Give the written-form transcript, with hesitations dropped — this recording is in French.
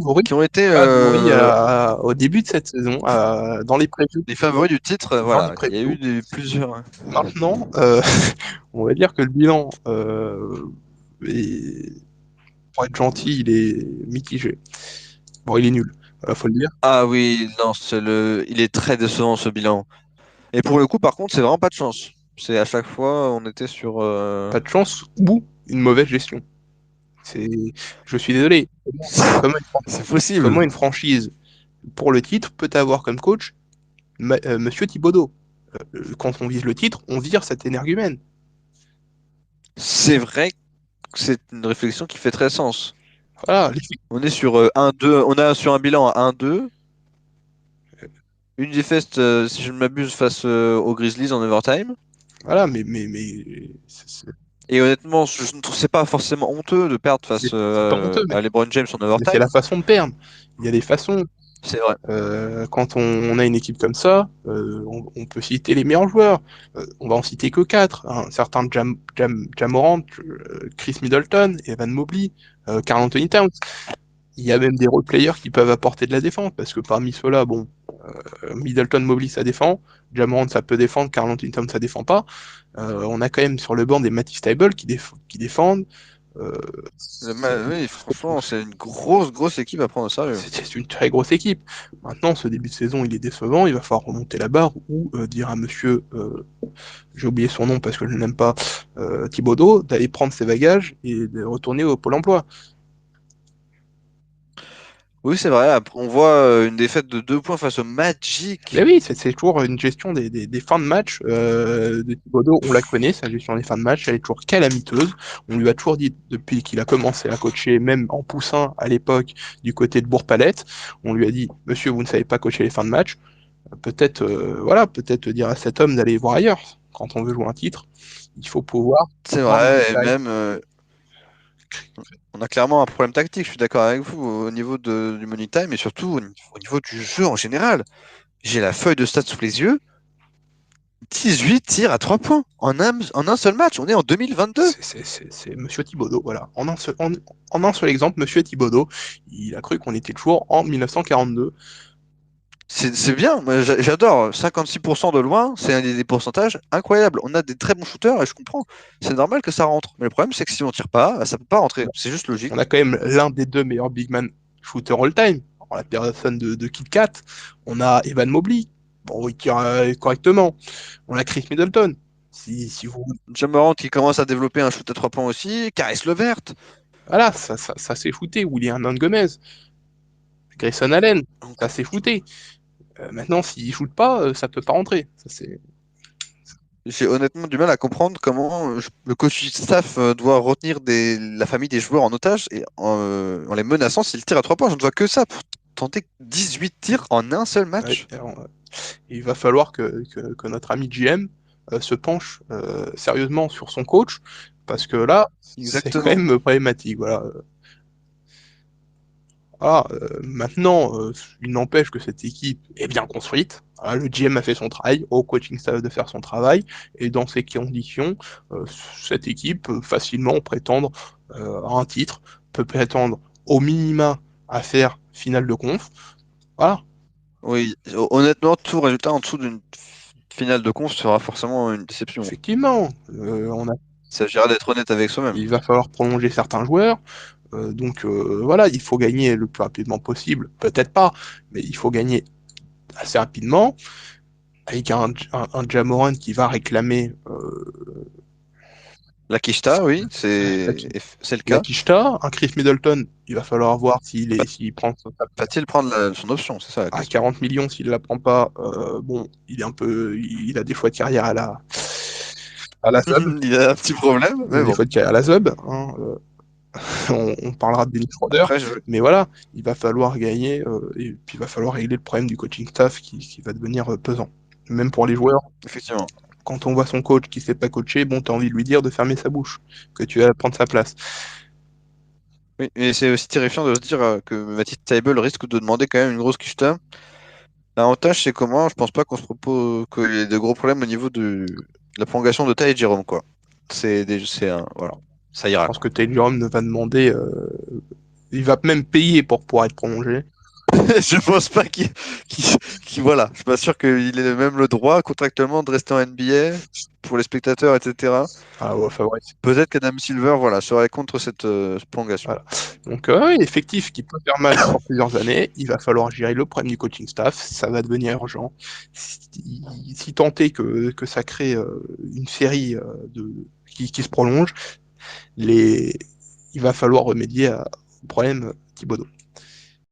favoris, qui ont été au début de cette saison, dans les previews. les favoris du titre. Dans les Voilà, il y a eu previews. plusieurs. Maintenant, on va dire que le bilan, pour être gentil, il est mitigé. Bon, il est nul, faut le dire. Ah oui, non, il est très décevant ce bilan. Et pour le coup, par contre, c'est vraiment pas de chance. C'est à chaque fois, on était sur. Pas de chance ou une mauvaise gestion. C'est, je suis désolé. Comment C'est possible. comment une franchise pour le titre peut avoir comme coach Monsieur Thibodeau? Quand on vise le titre, on vire cet énergumène. C'est vrai que c'est une réflexion qui fait très sens. Voilà, On est sur 1-2, on a sur un bilan à 1-2, une défaite, si je ne m'abuse, face aux Grizzlies en overtime. voilà, mais Et honnêtement, je ne trouve c'est pas forcément honteux de perdre face c'est pas honteux, à LeBron James en mais c'est la overtime. façon de perdre. Il y a des façons. C'est vrai. Quand on a une équipe comme ça, on peut citer les meilleurs joueurs. On va en citer que quatre, hein. Certains Ja Morant, Chris Middleton, Evan Mobley, Karl Anthony Towns. Il y a même des role players qui peuvent apporter de la défense, parce que parmi ceux-là, bon, Middleton, Mobley, ça défend. Ja Morant, ça peut défendre. Karl Anthony Towns, ça défend pas. On a quand même sur le banc des Matisse Thybulle qui défendent. Euh, Oui, franchement, c'est une grosse équipe à prendre au sérieux. c'est une très grosse équipe. Maintenant, ce début de saison, il est décevant. Il va falloir remonter la barre ou dire à monsieur, j'ai oublié son nom parce que je ne l'aime pas, Thibodeau, d'aller prendre ses bagages et de retourner au Pôle emploi. Oui, c'est vrai. Après, on voit une défaite de 2 points face au Mais Magic. oui, c'est toujours une gestion des fins de match de Thibodeau. On la connaît, sa gestion des fins de match, elle est toujours calamiteuse. On lui a toujours dit depuis qu'il a commencé à coacher, même en poussin à l'époque du côté de Bourg-Palette, on lui a dit, monsieur, vous ne savez pas coacher les fins de match. Peut-être voilà, peut-être dire à cet homme d'aller voir ailleurs. Quand on veut jouer un titre, il faut pouvoir C'est voir dans le vrai, et détail. même on a clairement un problème tactique, je suis d'accord avec vous, au niveau du money time et surtout au niveau du jeu en général. J'ai la feuille de stats sous les yeux. 18 tirs à 3 points en un seul match. On est en 2022. C'est Monsieur Thibodeau, voilà. En un seul exemple, Monsieur Thibodeau, il a cru qu'on était toujours en 1942. C'est bien, moi, j'adore. 56% de loin, c'est un des pourcentages incroyables. On a des très bons shooters et je comprends. C'est normal que ça rentre. Mais le problème, c'est que si on tire pas, ça peut pas rentrer. C'est juste On a logique. quand même l'un des deux meilleurs big man shooters all-time, en la personne de Kit Kat. On a Evan Mobley, bon, il tire correctement. On a Chris Middleton. Si vous... Jamorant qui commence à développer un shoot à 3 points aussi. Caris Levert. Voilà, ça s'est fouté. William Hernán Gomez, Grayson Allen, Donc, ça s'est fouté. Maintenant, s'il shoot pas, ça peut pas rentrer. Ça, c'est... j'ai honnêtement du mal à comprendre comment le coach staff doit retenir la famille des joueurs en otage et en les menaçant s'ils tirent à 3 points. Je ne vois que ça pour tenter 18 tirs en un seul Ouais, match. alors, il va falloir que notre ami GM se penche sérieusement sur son coach, parce que là, c'est quand Exactement. même problématique. Voilà. Ah, maintenant, il n'empêche que cette équipe est bien construite. Voilà, le GM a fait son travail, au coaching staff de faire son travail, et dans ces conditions, euh, cette équipe peut facilement prétendre à un titre, peut prétendre au minima à faire finale de conf. Voilà, Oui, honnêtement, tout résultat en dessous d'une finale de conf sera forcément une déception. effectivement, Il s'agira d'être honnête avec soi-même. il va falloir prolonger certains joueurs. Voilà, il faut gagner le plus rapidement possible. Peut-être pas, mais il faut gagner assez rapidement avec un Ja Morant qui va réclamer La Kishta, oui, la, c'est le la cas. Kishta, un Chris Middleton, il va falloir voir Va- s'il prend Va-t-il prendre son option? C'est ça la à question. 40 millions, s'il la prend pas, bon, il est un peu, il a des fois de carrière à la Zob, Il a un petit problème, il a mais des bon. fois de carrière à la Zob, hein, on parlera de Dennis Schroeder, Après, mais voilà, il va falloir gagner et puis il va falloir régler le problème du coaching staff qui va devenir pesant. Même pour les joueurs, effectivement. quand on voit son coach qui sait pas coacher, bon, t'as envie de lui dire de fermer sa bouche, que tu vas prendre sa place. Oui, et c'est aussi terrifiant de se dire que Mathis Table risque de demander quand même une grosse quicheta. L'avantage, c'est comment? Je pense pas qu'on se propose qu'il y ait de gros problèmes au niveau de la prolongation de Ty et Jérôme, quoi. C'est un... Voilà, ça Je ira, pense quoi. que Taylor ne va demander Il va même payer pour pouvoir être prolongé. Je pense pas voilà. Je suis pas sûr qu'il ait même le droit contractuellement de rester en NBA pour les spectateurs, etc. Ah, ouais, enfin, ouais, Peut-être qu'Adam Silver, voilà, serait contre cette prolongation. voilà. Donc, effectif qui peut faire mal sur plusieurs années, il va falloir gérer le problème du coaching staff, ça va devenir urgent. Si tant est que ça crée une série qui se prolonge, les... il va falloir remédier au problème Thibodeau.